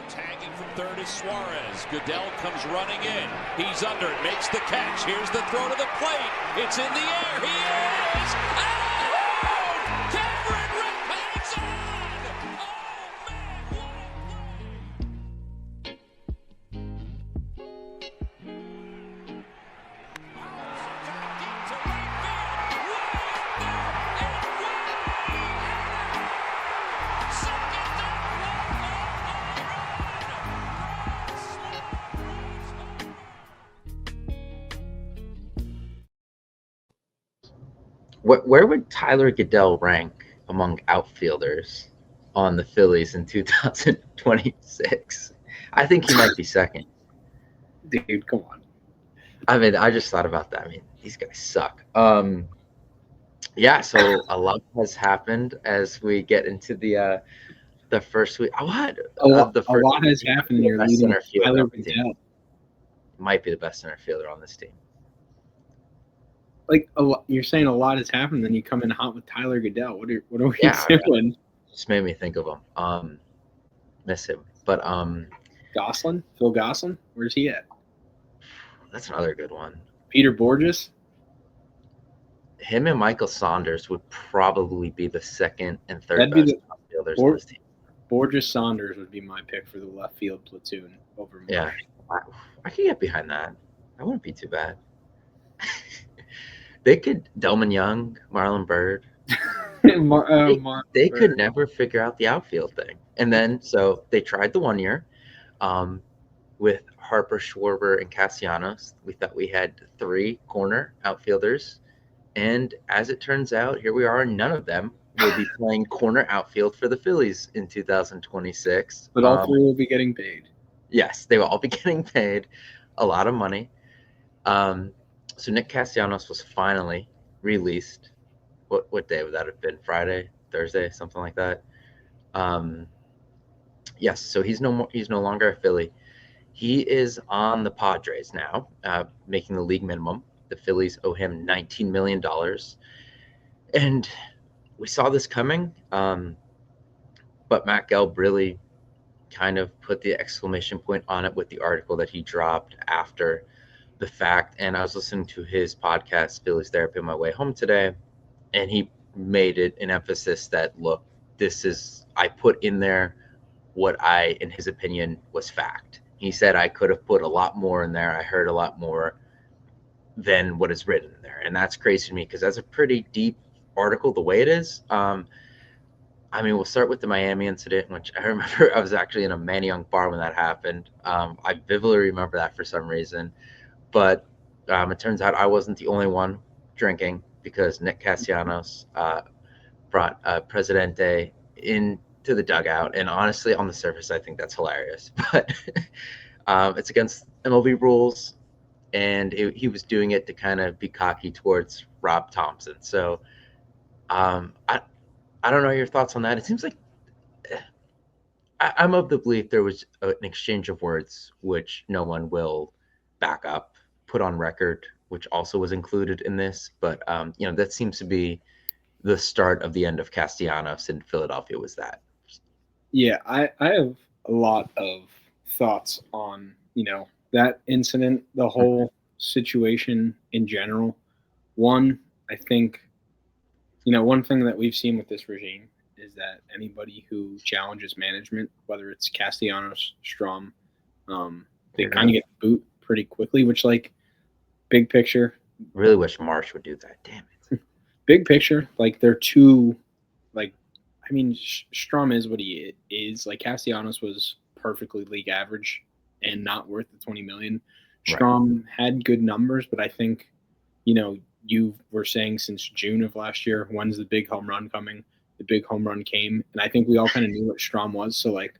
Tagging from third is Suarez. Goodell comes running in. He's under it, makes the catch. Here's the throw to the plate. It's in the air. He is out! Cameron Redpath's on! Oh, man, what a play! Deep to right field. Way and way! Second Where would Tyler Goodell rank among outfielders on the Phillies in 2026? I think he might be second. Dude, come on. I mean, I just thought about that. I mean, these guys suck. Yeah, so a lot has happened as we get into the first week. A lot has happened. You're leading Tyler Goodell. Might be the best center fielder on this team. Like you're saying a lot has happened, then you come in hot with Tyler Goodell. What are we doing? Just made me think of him. Miss him, but Gosselin, Phil Gosselin, where's he at? That's another good one. Peter Borges. Him and Michael Saunders would probably be the second and third best outfielders on this team. Borges Saunders would be my pick for the left field platoon over Marsh. Yeah, I could get behind that. That wouldn't be too bad. They could Delman Young, Marlon Byrd. They could never figure out the outfield thing. And then so they tried the 1 year with Harper, Schwarber, and Castellanos. We thought we had 3 corner outfielders. And as it turns out, here we are. None of them will be playing corner outfield for the Phillies in 2026. But all 3 will be getting paid. Yes, they will all be getting paid a lot of money. So Nick Castellanos was finally released. What day would that have been? Friday, Thursday, something like that. Yes, so he's no longer a Philly. He is on the Padres now, making the league minimum. The Phillies owe him $19 million. And we saw this coming, but Matt Gelb really kind of put the exclamation point on it with the article that he dropped after the fact. And I was listening to his podcast, Phillies Therapy, on my way home today, and he made it an emphasis that, look, I put in there what in his opinion, was fact. He said I could have put a lot more in there. I heard a lot more than what is written in there. And that's crazy to me because that's a pretty deep article the way it is. I mean, we'll start with the Miami incident, which I remember I was actually in a Manny Young bar when that happened. I vividly remember that for some reason. But it turns out I wasn't the only one drinking because Nick Castellanos brought Presidente into the dugout. And honestly, on the surface, I think that's hilarious. But it's against MLB rules. And he was doing it to kind of be cocky towards Rob Thompson. So I don't know your thoughts on that. It seems like I'm of the belief there was an exchange of words which no one will back up, put on record, which also was included in this. But, that seems to be the start of the end of Castellanos in Philadelphia was that. Yeah, I have a lot of thoughts on, that incident, the whole situation in general. One, I think, one thing that we've seen with this regime is that anybody who challenges management, whether it's Castellanos, Strom, they kind of get boot pretty quickly, which, like, big picture. Really wish Marsh would do that. Damn it. Big picture, like, they're too, like, I mean, Strom is what he is. Like, Castellanos was perfectly league average and not worth the $20 million. Strom had good numbers, but I think, you were saying since June of last year, when's the big home run coming? The big home run came, and I think we all kind of knew what Strom was. So, like,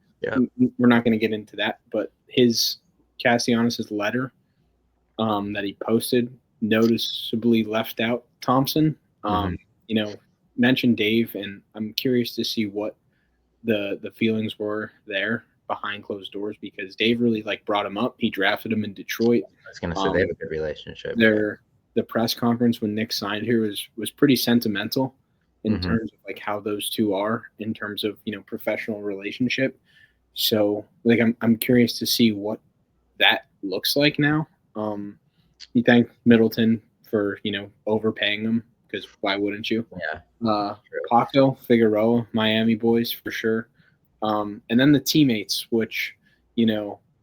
we're not going to get into that. But Castellanos' letter that he posted noticeably left out Thompson. Mentioned Dave, and I'm curious to see what the feelings were there behind closed doors because Dave really brought him up. He drafted him in Detroit. I was going to say they have a good relationship. The press conference when Nick signed here was pretty sentimental in terms of how those two are in terms of professional relationship. So like I'm curious to see what that looks like now. You thank Middleton for overpaying him because why wouldn't you? Yeah, Uh, true. Paco, Figueroa, Miami boys for sure. And then the teammates, which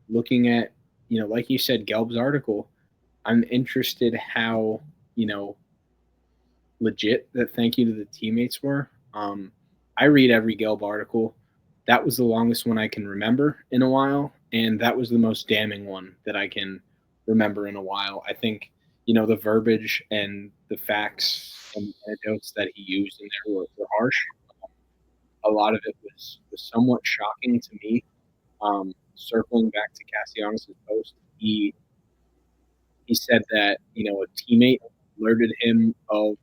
looking at like you said, Gelb's article, I'm interested how legit that thank you to the teammates were. I read every Gelb article. That was the longest one I can remember in a while, and that was the most damning one that I can remember in a while. I think the verbiage and the facts and anecdotes that he used in there were harsh. A lot of it was somewhat shocking to me. Circling back to Castellanos' post, he said that a teammate alerted him of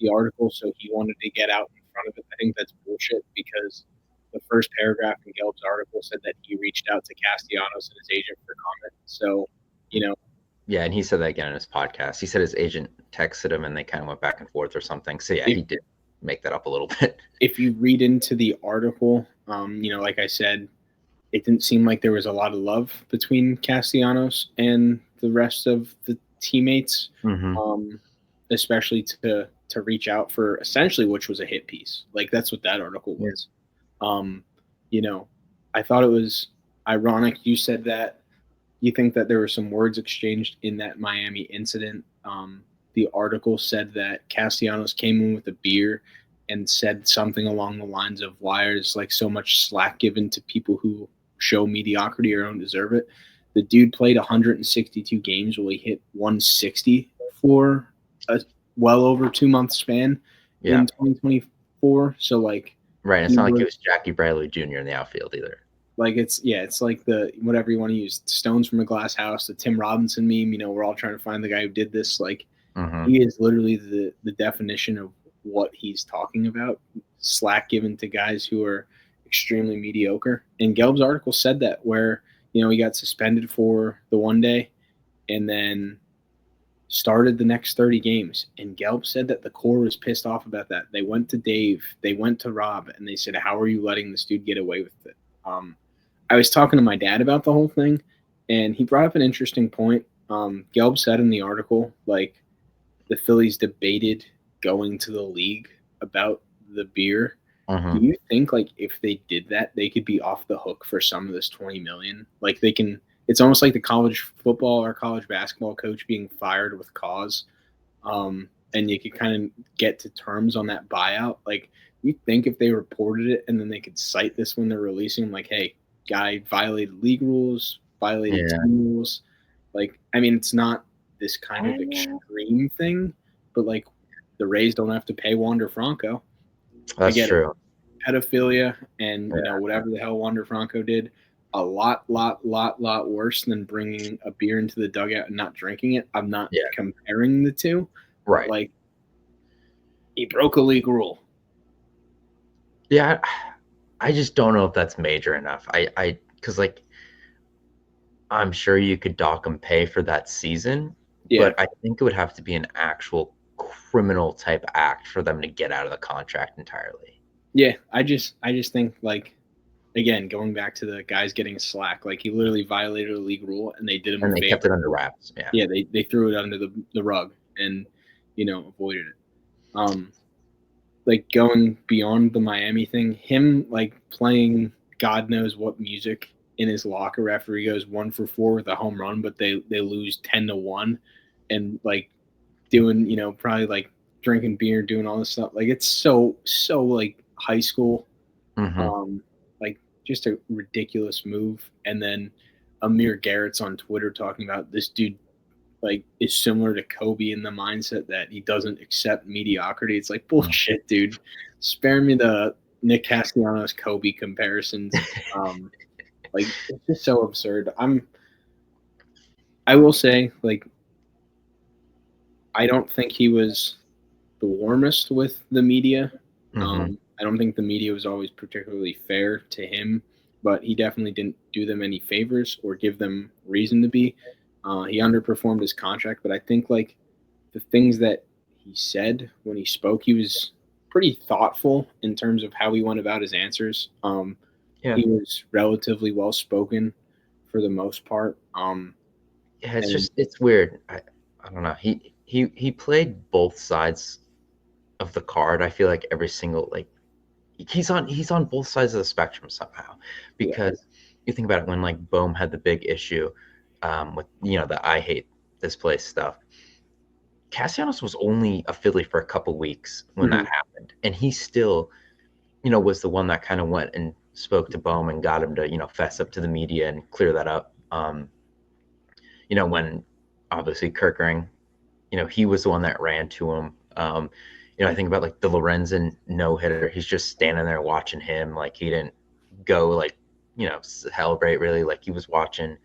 the article, so he wanted to get out in front of it. I think that's bullshit because the first paragraph in Gelb's article said that he reached out to Castellanos and his agent for comment. So, Yeah, and he said that again in his podcast. He said his agent texted him and they kind of went back and forth or something. So yeah, he did make that up a little bit. If you read into the article, like I said, it didn't seem like there was a lot of love between Castellanos and the rest of the teammates, especially to reach out for essentially which was a hit piece. Like that's what that article was. I thought it was ironic you said that you think that there were some words exchanged in that Miami incident. The article said that Castellanos came in with a beer and said something along the lines of why is like so much slack given to people who show mediocrity or don't deserve it. The dude played 162 games while he hit 160 for a well over 2 month span in 2024. So like, right. It's not like it was Jackie Bradley Jr. in the outfield either. Like it's like the whatever you want to use, stones from a glass house, the Tim Robinson meme. We're all trying to find the guy who did this. Like he is literally the definition of what he's talking about. Slack given to guys who are extremely mediocre. And Gelb's article said that where he got suspended for the one day, and then started the next 30 games. And Gelb said that the core was pissed off about that. They went to Dave, they went to Rob, and they said, "How are you letting this dude get away with it?" I was talking to my dad about the whole thing, and he brought up an interesting point. Gelb said in the article, like, the Phillies debated going to the league about the beer. Do you think, like, if they did that, they could be off the hook for some of this $20 million? Like, they can. It's almost like the college football or college basketball coach being fired with cause, and you could kind of get to terms on that buyout. Like, you think if they reported it and then they could cite this when they're releasing them, like, hey, guy violated league rules, violated team rules. Like, I mean, it's not this kind of extreme thing, but like the Rays don't have to pay Wander Franco. That's true. Pedophilia and whatever the hell Wander Franco did, a lot worse than bringing a beer into the dugout and not drinking it. I'm not comparing the two, right? Like, he broke a league rule. Yeah, I just don't know if that's major enough. Because like, I'm sure you could dock him pay for that season, but I think it would have to be an actual criminal type act for them to get out of the contract entirely. Yeah, I just think, like, again, going back to the guys getting slack, like he literally violated a league rule and they did him and a they favor. Kept it under wraps. Yeah, they threw it under the rug and avoided it. Like going beyond the Miami thing, him like playing God knows what music in his locker after he goes 1 for 4 with a home run, but they lose 10-1, and like doing probably like drinking beer, doing all this stuff. Like it's so like high school, like just a ridiculous move. And then Amir Garrett's on Twitter talking about this dude like is similar to Kobe in the mindset that he doesn't accept mediocrity. It's like bullshit, dude. Spare me the Nick Castellanos Kobe comparisons. Like it's just so absurd. I will say, like, I don't think he was the warmest with the media. I don't think the media was always particularly fair to him, but he definitely didn't do them any favors or give them reason to be. He underperformed his contract, but I think like the things that he said when he spoke, he was pretty thoughtful in terms of how he went about his answers. Yeah. he was relatively well spoken for the most part. Yeah, And it's weird. I don't know. He played both sides of the card. I feel like every single like he's on both sides of the spectrum somehow. yeah, Because you think about it when like Bohm had the big issue with the I hate this place stuff. Castellanos was only a Philly for a couple weeks when mhm, that happened, and he still was the one that kind of went and spoke to Bohm and got him to fess up to the media and clear that up. When obviously Kirkering, he was the one that ran to him. I think about like the Lorenzen no hitter. He's just standing there watching him. Like he didn't go like celebrate really. Like he was watching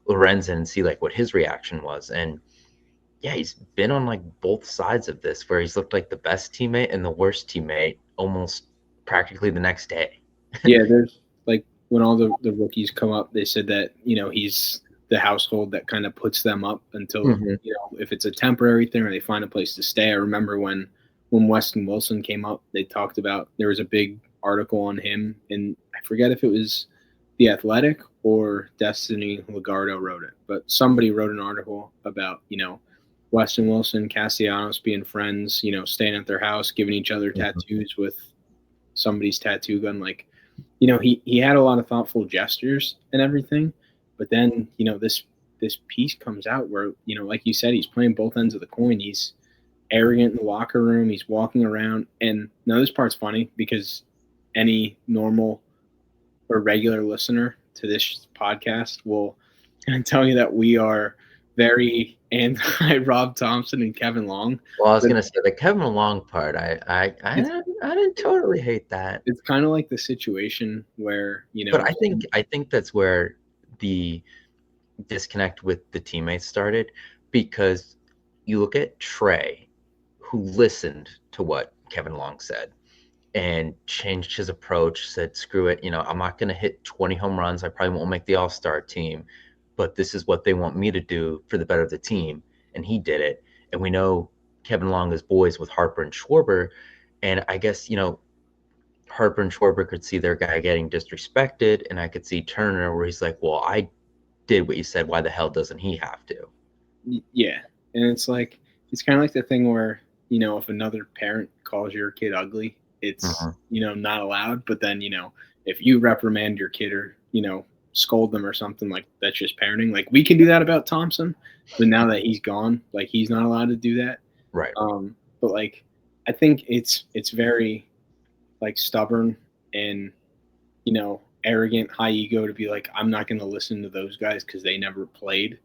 Lorenzen and see like what his reaction was. And yeah, he's been on like both sides of this, where he's looked like the best teammate and the worst teammate almost practically the next day. yeah. There's like when all the rookies come up, they said that he's the household that kind of puts them up until Mm-hmm. if it's a temporary thing or they find a place to stay. I remember when Weston Wilson came up, they talked about there was a big article on him, and I forget if it was The Athletic or Destiny Legardo wrote it, but somebody wrote an article about Weston Wilson, Castellanos being friends, staying at their house, giving each other Mm-hmm. tattoos with somebody's tattoo gun. Like, he had a lot of thoughtful gestures and everything, but then this piece comes out where like you said, he's playing both ends of the coin. He's arrogant in the locker room. He's walking around, and now this part's funny because any normal or regular listener to this podcast will tell you that we are very anti Rob Thompson and Kevin Long. Well, I was But gonna say the Kevin Long part. it's I didn't totally hate that, it's kind of like the situation where but I think that's where the disconnect with the teammates started, because you look at Trey, who listened to what Kevin Long said and changed his approach, said, screw it, I'm not going to hit 20 home runs. I probably won't make the all-star team, but this is what they want me to do for the better of the team. And he did it. And we know Kevin Long is boys with Harper and Schwarber. And I guess, Harper and Schwarber could see their guy getting disrespected. And I could see Turner where he's like, well, I did what you said. Why the hell doesn't he have to? yeah, and it's like it's kind of like the thing where if another parent calls your kid ugly, it's Mhm. not allowed. But then if you reprimand your kid or scold them or something, like that's just parenting. Like we can do that about Thompson, but now that he's gone, like he's not allowed to do that. Right. But like I think it's very like stubborn and arrogant, high ego to be like, I'm not going to listen to those guys because they never played.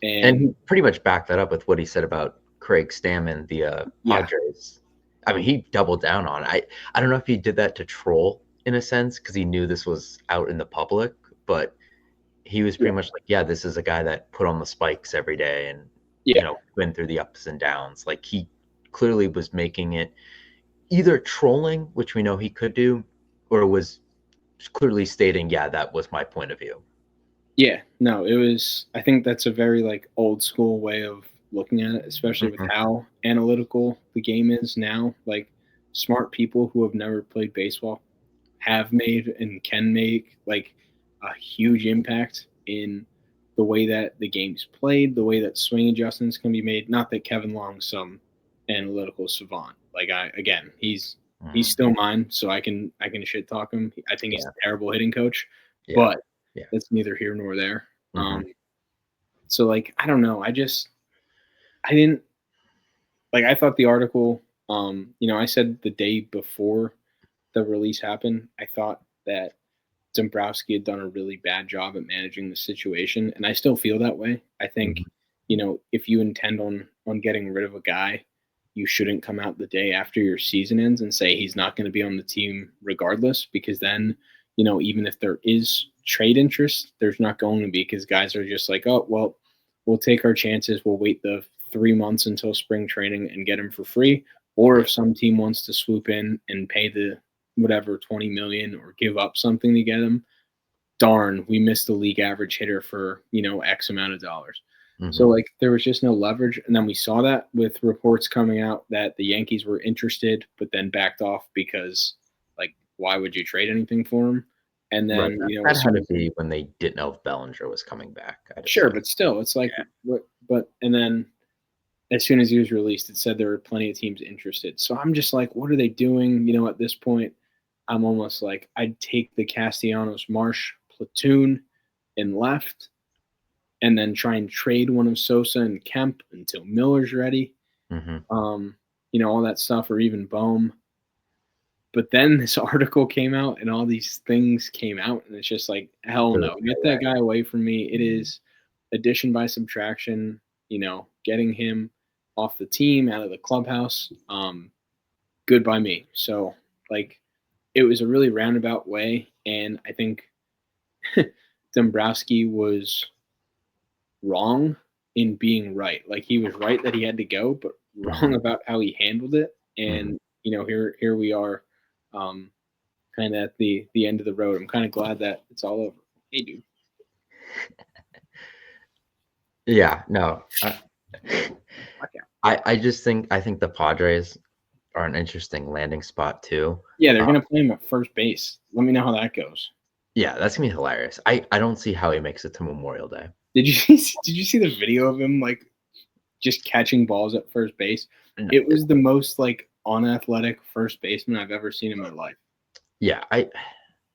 And And he pretty much backed that up with what he said about Craig Stammen, the yeah, Padres. I mean, he doubled down on it. I don't know if he did that to troll in a sense because he knew this was out in the public, but he was yeah, pretty much like, yeah, this is a guy that put on the spikes every day and, yeah, went through the ups and downs. Like he clearly was making it either trolling, which we know he could do, or was clearly stating, yeah, that was my point of view. yeah. No, it was. I think that's a very like old school way of looking at it, especially with Mhm. how analytical the game is now. Like smart people who have never played baseball have made and can make like a huge impact in the way that the game's played, the way that swing adjustments can be made. Not that Kevin Long's some analytical savant. Like he's Mhm. still mine, so I can shit talk him. I think he's Yeah. a terrible hitting coach, Yeah. but Yeah. that's neither here nor there. Hmm. So like I don't know. I didn't like I thought the article. I said the day before the release happened, I thought that Dombrowski had done a really bad job at managing the situation, and I still feel that way. I think, Hmm. if you intend on getting rid of a guy, you shouldn't come out the day after your season ends and say he's not going to be on the team regardless, because then, even if there is trade interest, there's not going to be because guys are just like, oh well, we'll take our chances. We'll wait the 3 months until spring training and get him for free. Or Yeah. if some team wants to swoop in and pay the whatever 20 million or give up something to get him, darn, we missed the league average hitter for X amount of dollars. So Hmm. like there was just no leverage, and then we saw that with reports coming out that the Yankees were interested but then backed off because like why would you trade anything for him? And then, That had to be when they didn't know if Bellinger was coming back. Sure, but still, it's like, and then as soon as he was released, it said there were plenty of teams interested. So I'm just like, what are they doing? At this point, I'm almost like I'd take the Castellanos Marsh platoon in left and then try and trade one of Sosa and Kemp until Miller's ready. Mm-hmm. All that stuff, or even Bohm. But then this article came out and all these things came out, and it's just like, hell no. Get that guy away from me. It is addition by subtraction, getting him off the team, out of the clubhouse. Good by me. So, it was a really roundabout way, and I think Dombrowski was wrong in being right. He was right that he had to go, but wrong about how he handled it. And, here we are. Kind of at the end of the road. I'm kind of glad that it's all over. Hey, dude. Yeah, no. I just think the Padres are an interesting landing spot too. Yeah, they're gonna play him at first base. Let me know how that goes. Yeah, that's gonna be hilarious. I don't see how he makes it to Memorial Day. Did you see the video of him just catching balls at first base? No, it was the most unathletic first baseman I've ever seen in my life. Yeah, I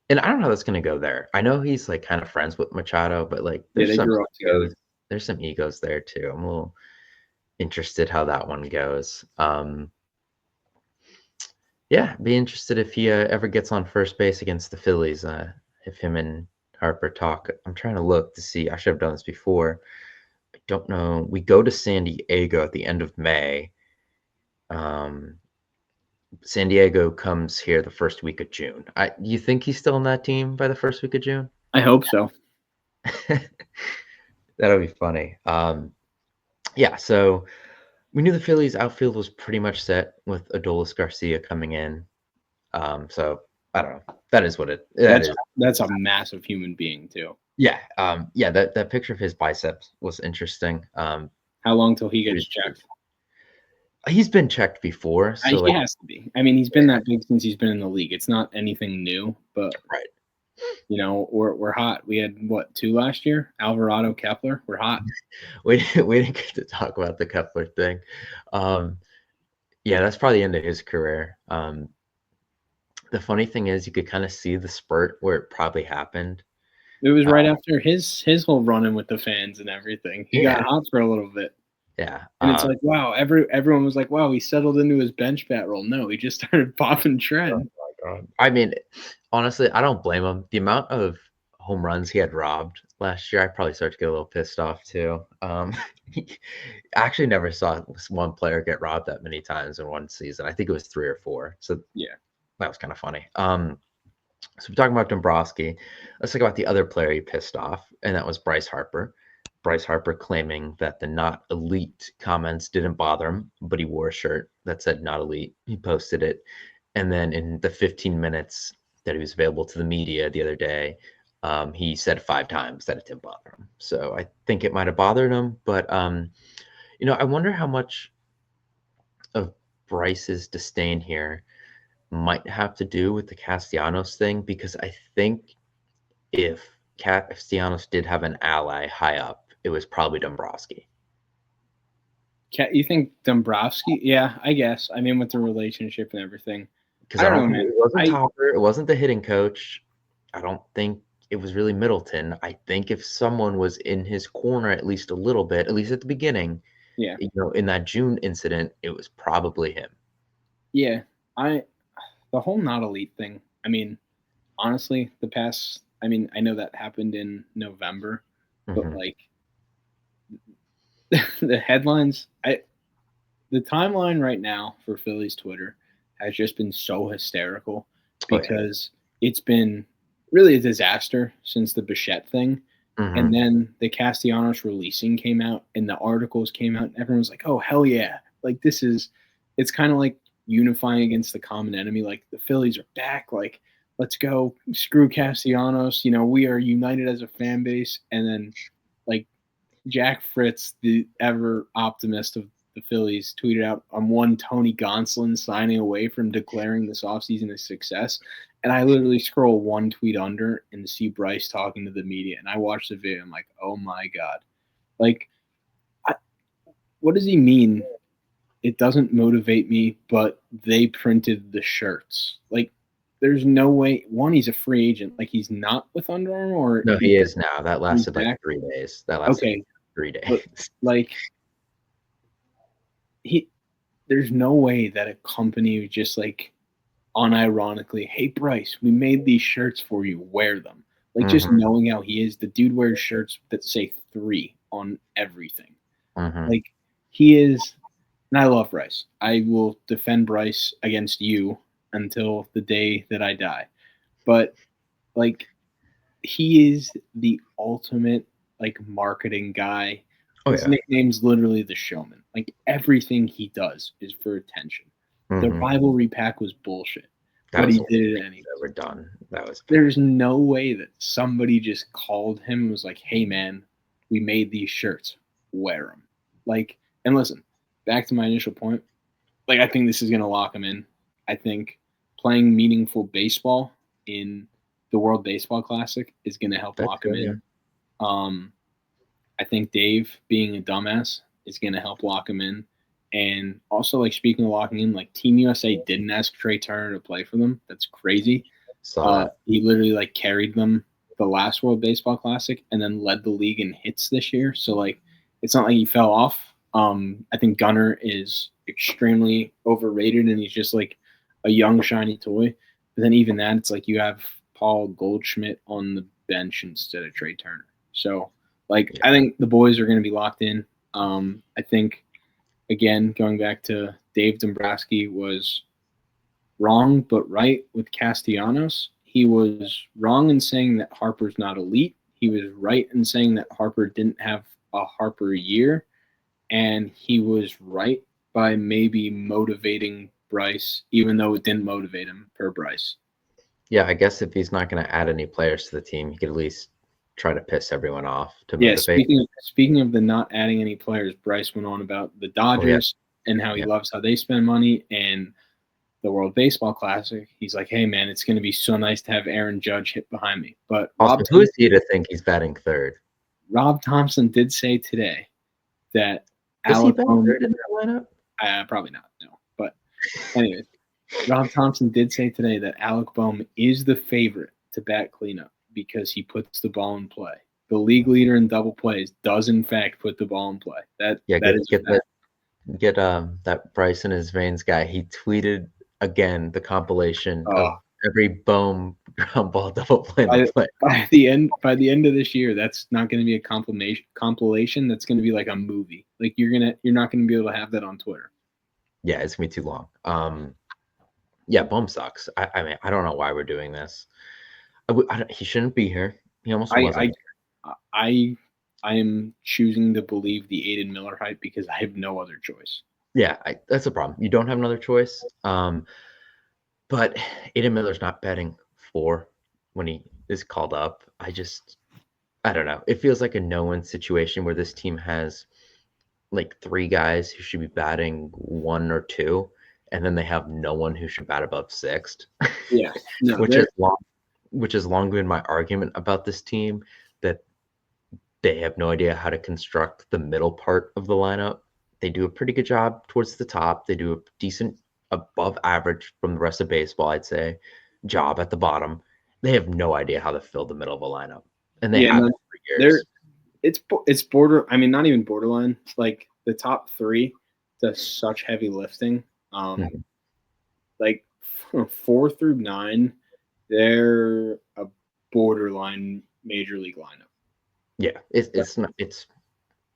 don't know how that's gonna go there. I know he's kind of friends with Machado, but there's some egos there too. I'm a little interested how that one goes. Yeah, be interested if he ever gets on first base against the Phillies. If him and Harper talk. I'm trying to look to see. I should have done this before. I don't know. We go to San Diego at the end of May. San Diego comes here the first week of June. You think he's still on that team by the first week of June? I hope so. That'll be funny. Yeah, so we knew the Phillies outfield was pretty much set with Adolis Garcia coming in. So I don't know. That is what it is. That's a massive human being too. Yeah. That picture of his biceps was interesting. How long till he gets checked? He's been checked before. So he has to be. I mean, he's been that big since he's been in the league. It's not anything new, but right. We're hot. We had 2 last year? Alvarado, Kepler. We're hot. we didn't get to talk about the Kepler thing. Yeah, that's probably the end of his career. The funny thing is, you could kind of see the spurt where it probably happened. It was right after his whole run-in with the fans and everything. He got hot for a little bit. Yeah. And it's wow, everyone was like, wow, he settled into his bench bat role. No, he just started popping tread. Oh my God. I mean, honestly, I don't blame him. The amount of home runs he had robbed last year, I probably started to get a little pissed off too. I actually never saw one player get robbed that many times in one season. I think it was 3 or 4. So yeah, that was kind of funny. So we're talking about Dombrowski. Let's talk about the other player he pissed off, and that was Bryce Harper. Bryce Harper claiming that the not elite comments didn't bother him, but he wore a shirt that said not elite. He posted it. And then in the 15 minutes that he was available to the media the other day, he said 5 times that it didn't bother him. So I think it might have bothered him. But, I wonder how much of Bryce's disdain here might have to do with the Castellanos thing, because I think if Castellanos did have an ally high up, it was probably Dombrowski. You think Dombrowski? Yeah, I guess. I mean, with the relationship and everything. Because I don't know, it wasn't Topper. It wasn't the hitting coach. I don't think it was really Middleton. I think if someone was in his corner at least a little bit, at least at the beginning, in that June incident, it was probably him. Yeah, the whole not elite thing. I mean, honestly, I know that happened in November, but the headlines, the timeline right now for Phillies Twitter has just been so hysterical because it's been really a disaster since the Bichette thing. Mm-hmm. And then the Castellanos releasing came out and the articles came out and everyone was like, oh, hell yeah. It's kind of like unifying against the common enemy. The Phillies are back. Let's go. Screw Castellanos. We are united as a fan base. And then Jack Fritz, the ever optimist of the the Phillies tweeted out, "I'm one Tony Gonsolin signing away from declaring this offseason a success." And I literally scroll one tweet under and see Bryce talking to the media. And I watch the video. I'm like, oh my God. Like, what does he mean? It doesn't motivate me, but they printed the shirts. Like, there's no way. One, he's a free agent. Like, he's not with Under Armour, or No, he is now. That lasted like back? 3 days. That lasted Okay, 3 days. but like, there's no way that a company would just like unironically, "Hey Bryce, we made these shirts for you. Wear them." Like, just knowing how he is, the dude wears shirts that say 3 on everything. Like, he is. And I love Bryce. I will defend Bryce against you until the day that I die. But, like, he is the ultimate, like, marketing guy. His nickname's literally the Showman. Like, everything he does is for attention. The rivalry pack was bullshit. But he did it anyway. Ever done. There's no way that somebody just called him and was like, "Hey, man, we made these shirts. Wear them." Like, and listen, back to my initial point, like, I think this is going to lock him in. I think playing meaningful baseball in the World Baseball Classic is going to help lock him in. I think Dave being a dumbass is going to help lock him in. And also, like, speaking of locking in, like, Team USA didn't ask Trey Turner to play for them. That's crazy. He literally, like, carried them the last World Baseball Classic and then led the league in hits this year. So, like, it's not like he fell off. I think Gunnar is extremely overrated, and he's just like a young shiny toy. But then even that, it's like you have Paul Goldschmidt on the bench instead of Trey Turner. So, like, I think the boys are going to be locked in. I think, again, going back to Dave Dombrowski was wrong but right with Castellanos. He was wrong in saying that Harper's not elite. He was right in saying that Harper didn't have a Harper year. And he was right by maybe motivating Bryce, even though it didn't motivate him per Bryce. Yeah, I guess if he's not going to add any players to the team, he could at least try to piss everyone off to motivate. Speaking of the not adding any players, Bryce went on about the Dodgers and how he loves how they spend money and the World Baseball Classic. He's like, "Hey, man, it's going to be so nice to have Aaron Judge hit behind me." But also, who is he to think he's batting third? Rob Thompson did say today that Is he batting third in that lineup? Probably not, no. But anyways, Rob Thompson did say today that Alec Bohm is the favorite to bat cleanup because he puts the ball in play. The league leader in double plays does, in fact, put the ball in play. Get that Bryce in his veins guy. He tweeted again the compilation of every Bohm ground ball double play. By the end of this year, that's not going to be a compilation. That's going to be like a movie. Like, you're not going to be able to have that on Twitter. Yeah, it's gonna be too long. Yeah, Bohm sucks. I mean, I don't know why we're doing this. He shouldn't be here. He almost wasn't. I am choosing to believe the Aiden Miller hype because I have no other choice. Yeah, that's a problem. You don't have another choice. But Aiden Miller's not batting 4 when he is called up. I don't know. It feels like a no-win situation where this team has like 3 guys who should be batting 1 or 2, and then they have no one who should bat above 6th. Yeah, no, which has long been my argument about this team, that they have no idea how to construct the middle part of the lineup. They do a pretty good job towards the top. They do a decent, above average from the rest of baseball, I'd say, job at the bottom. They have no idea how to fill the middle of a lineup, and they have for years. It's border. I mean, not even borderline. Like, the top 3 does such heavy lifting. Like 4 through 9, they're a borderline major league lineup. Yeah, it's not. It's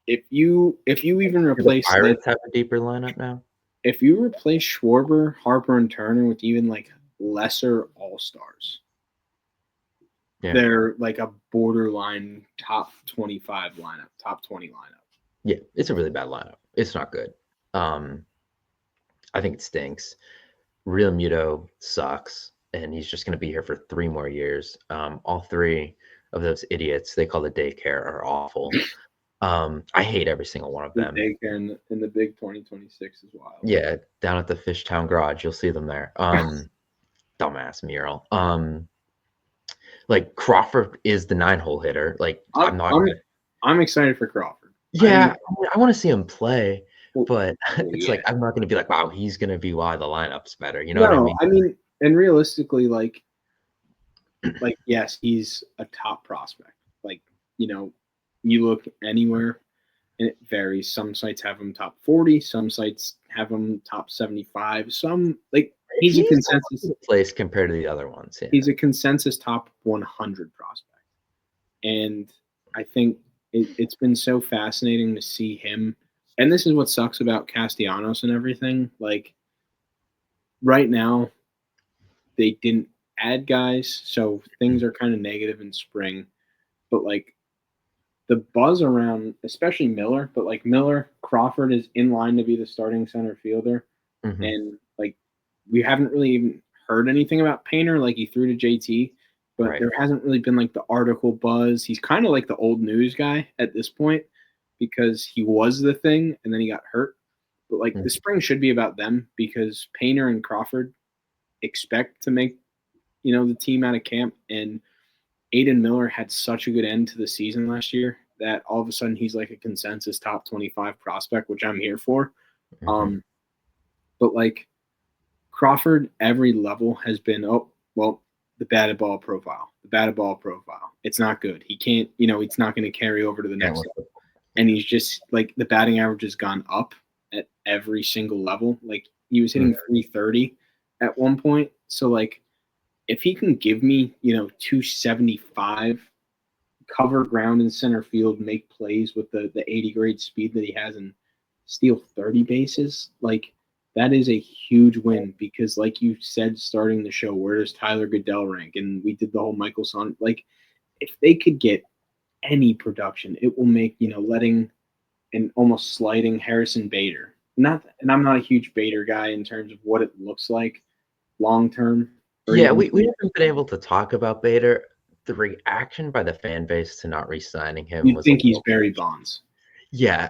if you even replace the Pirates have a deeper lineup now. If you replace Schwarber, Harper, and Turner with even like lesser all-stars, they're like a borderline top 25 lineup, top 20 lineup. Yeah, it's a really bad lineup. It's not good. I think it stinks. Real Muto sucks, and he's just going to be here for 3 more years. All 3 of those idiots they call the daycare are awful. I hate every single one of The them. daycare in the big 2026 is wild. Yeah, down at the Fishtown Garage, you'll see them there. Dumbass mural. Like Crawford is the 9-hole hitter. Like I'm excited for Crawford. Yeah, I want to see him play, Well, but it's yeah. like I'm not going to be like, wow, he's going to be why the lineup's better. You know what I mean? I mean, and realistically, like yes, he's a top prospect. Like, you look anywhere and it varies. Some sites have him top 40, some sites have him top 75. Some he's a consensus place compared to the other ones. Yeah. He's a consensus top 100 prospect. And I think it's been so fascinating to see him. And this is what sucks about Castellanos and everything. Like, right now, they didn't add guys, so things are kind of negative in spring. But, like, the buzz around, especially Miller, but, like, Crawford is in line to be the starting center fielder. Mm-hmm. And, like, we haven't really even heard anything about Painter. Like, he threw to JT. But Right. there hasn't really been, like, the article buzz. He's kind of like the old news guy at this point because he was the thing and then he got hurt. But, like, the spring should be about them because Painter and Crawford expect to make, the team out of camp. And Aiden Miller had such a good end to the season last year that all of a sudden he's like a consensus top 25 prospect, which I'm here for. Mm-hmm. But, like, Crawford, every level has been, the batted ball profile. It's not good. He can't, it's not going to carry over to the next level. And he's just, like, the batting average has gone up at every single level. Like, he was hitting 330 at one point. So, like, if he can give me, 275, cover ground in center field, make plays with the 80 grade speed that he has, and steal 30 bases, like, that is a huge win because, like you said, starting the show, where does Tyler Goodell rank? And we did the whole Michael Son. Like, if they could get any production, it will make, letting and almost sliding Harrison Bader. And I'm not a huge Bader guy in terms of what it looks like long term. Yeah, we haven't been able to talk about Bader. The reaction by the fan base to not re-signing him you think he's Barry Bonds. Yeah,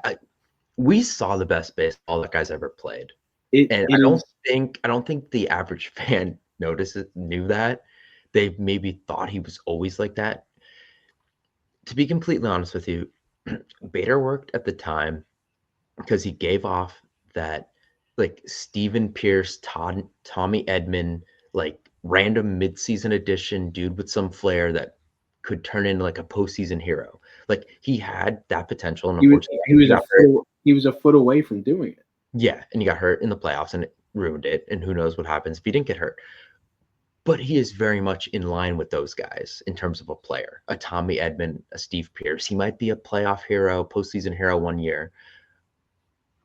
we saw the best baseball that guy's ever played. I don't think the average fan knew that. They maybe thought he was always like that. To be completely honest with you, Bader worked at the time because he gave off that, like, Steven Pierce, Tommy Edman, like, random midseason addition dude with some flair that could turn into, like, a postseason hero. Like, he had that potential, and unfortunately, he was a foot away from doing it. Yeah, and he got hurt in the playoffs, and it ruined it. And who knows what happens if he didn't get hurt. But he is very much in line with those guys in terms of a player. A Tommy Edman, a Steve Pierce. He might be a playoff hero, postseason hero one year,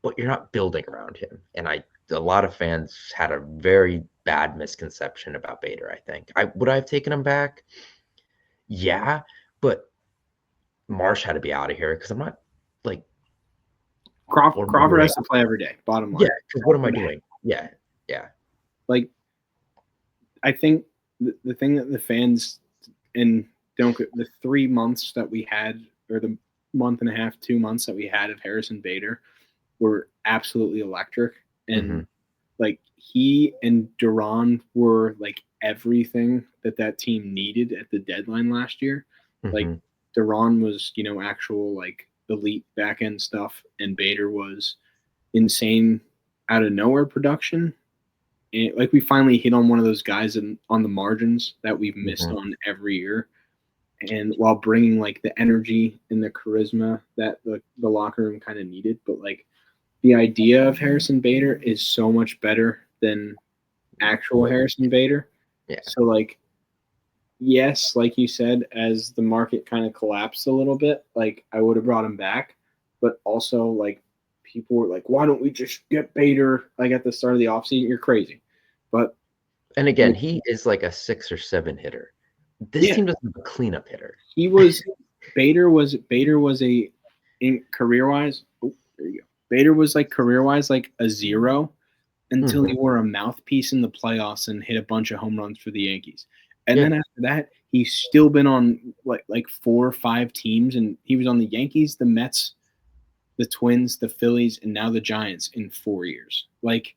but you're not building around him. And a lot of fans had a very bad misconception about Bader, I think. Would I have taken him back? Yeah, but Marsh had to be out of here because I'm not, like, Crawford has to play every day, bottom line. Yeah, because what am I doing? Yeah. Like, I think the thing that the fans, and the 3 months that we had, or the month and a half, 2 months that we had of Harrison Bader were absolutely electric. And like, he and Duran were, like, everything that team needed at the deadline last year. Like, Duran was, actual, like, elite back end stuff, and Bader was insane out of nowhere production. And, like, we finally hit on one of those guys on the margins that we've missed on every year, and while bringing, like, the energy and the charisma that the locker room kind of needed. But, like, the idea of Harrison Bader is so much better than actual Harrison Bader. Yeah. So, like, yes, like you said, as the market kind of collapsed a little bit, like, I would have brought him back. But also, like, people were like, why don't we just get Bader, like, at the start of the offseason? You're crazy. And again, he is like a 6 or 7 hitter. This team doesn't have a cleanup hitter. Bader was in career-wise. Oh, there you go. Bader was, like, career-wise, like, a 0 until he wore a mouthpiece in the playoffs and hit a bunch of home runs for the Yankees. And then after that, he's still been on like 4 or 5 teams, and he was on the Yankees, the Mets, the Twins, the Phillies, and now the Giants in 4 years. Like,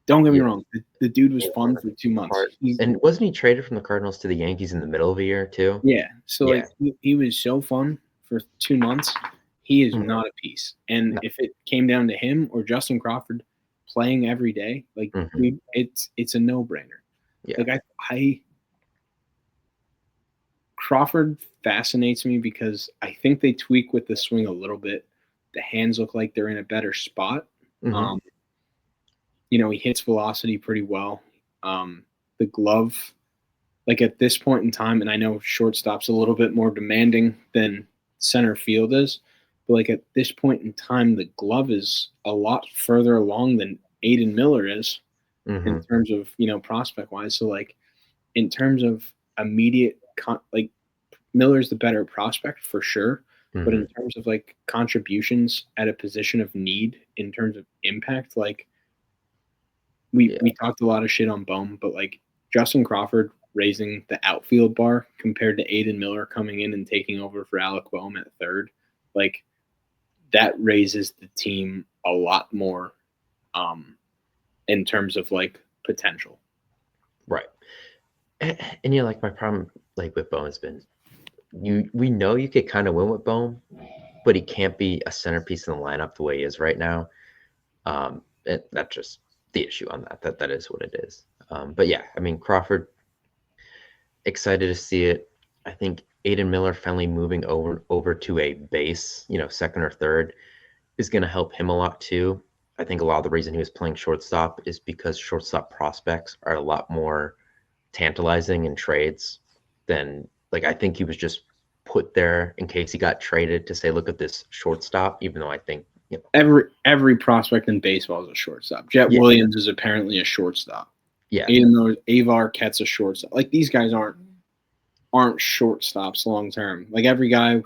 don't get me wrong, the dude was fun for 2 months. And wasn't he traded from the Cardinals to the Yankees in the middle of the year too? Yeah. So Yeah. like he was so fun for 2 months. He is not a piece. And No. if it came down to him or Justin Crawford playing every day, like it's a no-brainer. Yeah. Like I Crawford fascinates me because I think they tweak with the swing a little bit. The hands look like they're in a better spot. You know, he hits velocity pretty well. The glove, like at this point in time, and I know shortstop's a little bit more demanding than center field is, but like at this point in time, the glove is a lot further along than Aiden Miller is in terms of, you know, prospect wise. So like in terms of immediate, like Miller's the better prospect for sure. But in terms of like contributions at a position of need, in terms of impact, like we talked a lot of shit on Bohm, but like Justin Crawford raising the outfield bar compared to Aiden Miller coming in and taking over for Alec Bohm at third, like that raises the team a lot more in terms of like potential. Right. And you know, like my problem like with Bohm has been we know you could kind of win with Bohm, but he can't be a centerpiece in the lineup the way he is right now. That's just the issue on that. That is what it is. But yeah, I mean, Crawford, excited to see it. I think Aiden Miller finally moving over to a base, you know, second or third, is going to help him a lot too. I think a lot of the reason he was playing shortstop is because shortstop prospects are a lot more tantalizing in trades than, like, I think he was just put there in case he got traded to say, look at this shortstop, even though I think, you know, every prospect in baseball is a shortstop. Jet Williams is apparently a shortstop. Yeah. Even though Avar Ket's a shortstop. Like these guys aren't shortstops long term. Like every guy,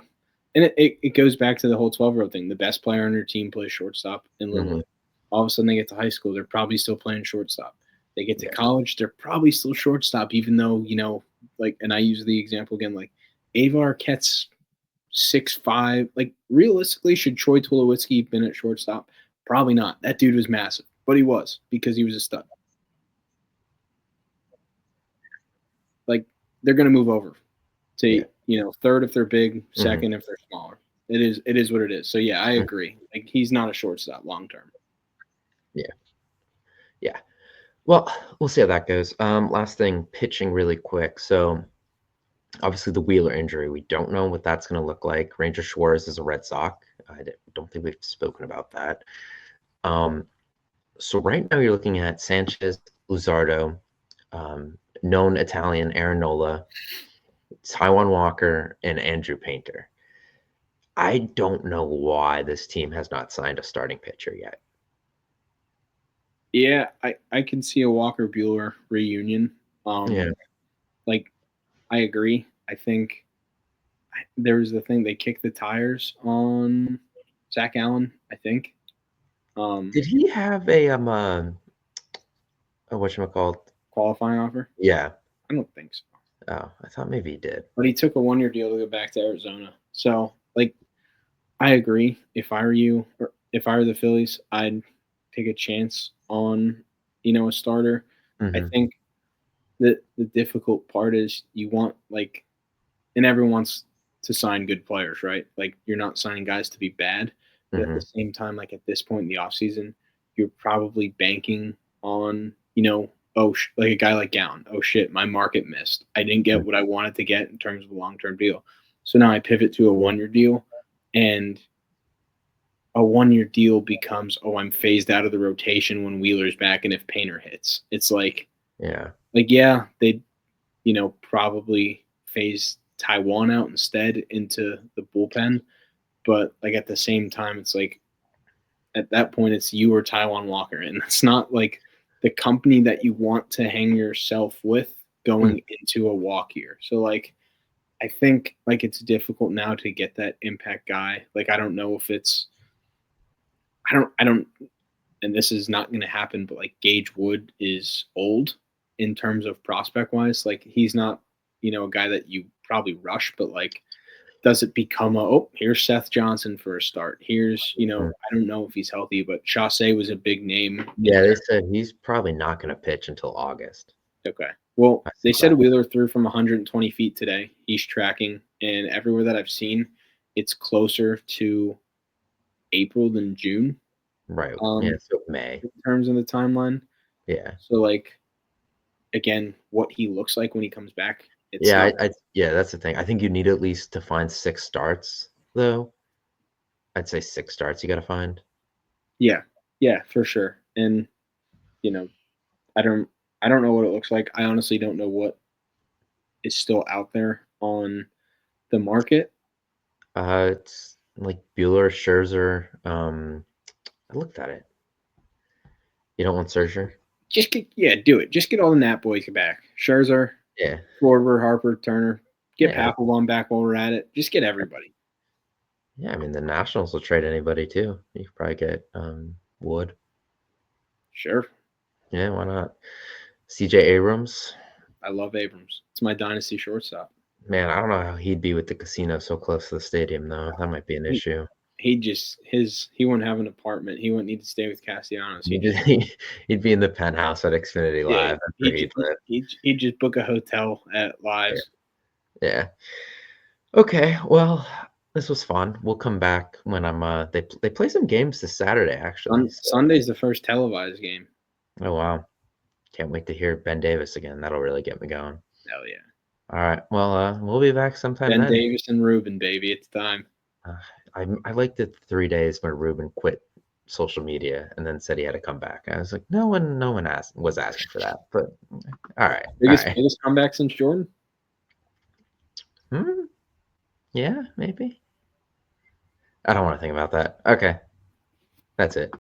and it goes back to the whole 12-year-old thing. The best player on your team plays shortstop in Little League. All of a sudden they get to high school, they're probably still playing shortstop. They get to college, they're probably still shortstop, even though, you know, like, and I use the example again, like Avar Ket's 6'5". Like realistically, should Troy Tulowitzki been at shortstop? Probably not. That dude was massive, but he was because he was a stud. Like they're going to move over to you know, third if they're big, second if they're smaller. It is what it is. So yeah, I agree. Like he's not a shortstop long term. Yeah. Well, we'll see how that goes. Last thing, pitching really quick. So obviously the Wheeler injury, we don't know what that's going to look like. Ranger Suarez is a Red Sox. I don't think we've spoken about that. So right now you're looking at Sanchez, Luzardo, known Italian Aaron Nola, Taijuan Walker, and Andrew Painter. I don't know why this team has not signed a starting pitcher yet. Yeah, I can see a Walker Buehler reunion. Like I agree. I think there's the thing, they kicked the tires on Zach Allen, I think. Did he have a whatchamacallit? Qualifying offer? Yeah. I don't think so. Oh, I thought maybe he did. But he took a 1-year deal to go back to Arizona. So, like, I agree. If I were you, or if I were the Phillies, I'd take a chance on, you know, a starter. I think that the difficult part is you want, like, and everyone wants to sign good players, right? Like, you're not signing guys to be bad. But at the same time, like, at this point in the offseason, you're probably banking on, you know, like a guy like Gowan. Oh, shit, my market missed. I didn't get what I wanted to get in terms of a long-term deal. So now I pivot to a 1-year deal, and a 1-year deal becomes, oh, I'm phased out of the rotation when Wheeler's back and if Painter hits. It's like, they'd, you know, probably phase Taijuan out instead into the bullpen. But, like, at the same time, it's like, at that point, it's you or Taijuan Walker. And it's not, like, the company that you want to hang yourself with going into a walk year. So, like, I think, like, it's difficult now to get that impact guy. Like, I don't know if it's – I don't – and this is not going to happen, but, like, Gage Wood is old in terms of prospect-wise. Like, he's not, you know, a guy that you probably rush, but, like, does it become here's Seth Johnson for a start. Here's, I don't know if he's healthy, but Chaussee was a big name. Yeah, they said he's probably not going to pitch until August. Okay. Well, they said that. Wheeler threw from 120 feet today. He's tracking, and everywhere that I've seen, it's closer to April than June. Right. Yeah, so May. In terms of the timeline. Yeah. So, again, what he looks like when he comes back. Yeah, that's the thing. I think you need at least to find 6 starts, though. I'd say 6 starts you got to find. Yeah, for sure. And I don't know what it looks like. I honestly don't know what is still out there on the market. It's like Bueller, Scherzer. I looked at it. You don't want Scherzer? Do it. Just get all the Nat boys back. Scherzer, Schwarber, Harper, Turner. Get Papelbon back while we're at it. Just get everybody. Yeah, I mean the Nationals will trade anybody too. You could probably get Wood. Sure. Yeah, why not? CJ Abrams. I love Abrams. It's my dynasty shortstop. Man, I don't know how he'd be with the casino so close to the stadium, though. That might be an issue. He wouldn't have an apartment. He wouldn't need to stay with Castellanos. He'd be in the penthouse at Xfinity Live. He'd just book a hotel at Lives. Yeah. Okay. Well, this was fun. We'll come back when they play some games this Saturday, actually. Sunday's the first televised game. Oh, wow. Can't wait to hear Ben Davis again. That'll really get me going. Hell yeah. All right. Well, we'll be back sometime Ben then. Davis and Ruben, baby. It's time. I liked the 3 days when Ruben quit social media and then said he had to come back. I was like, no one was asking for that. But all right. Biggest comeback since Jordan? Yeah, maybe. I don't want to think about that. Okay. That's it.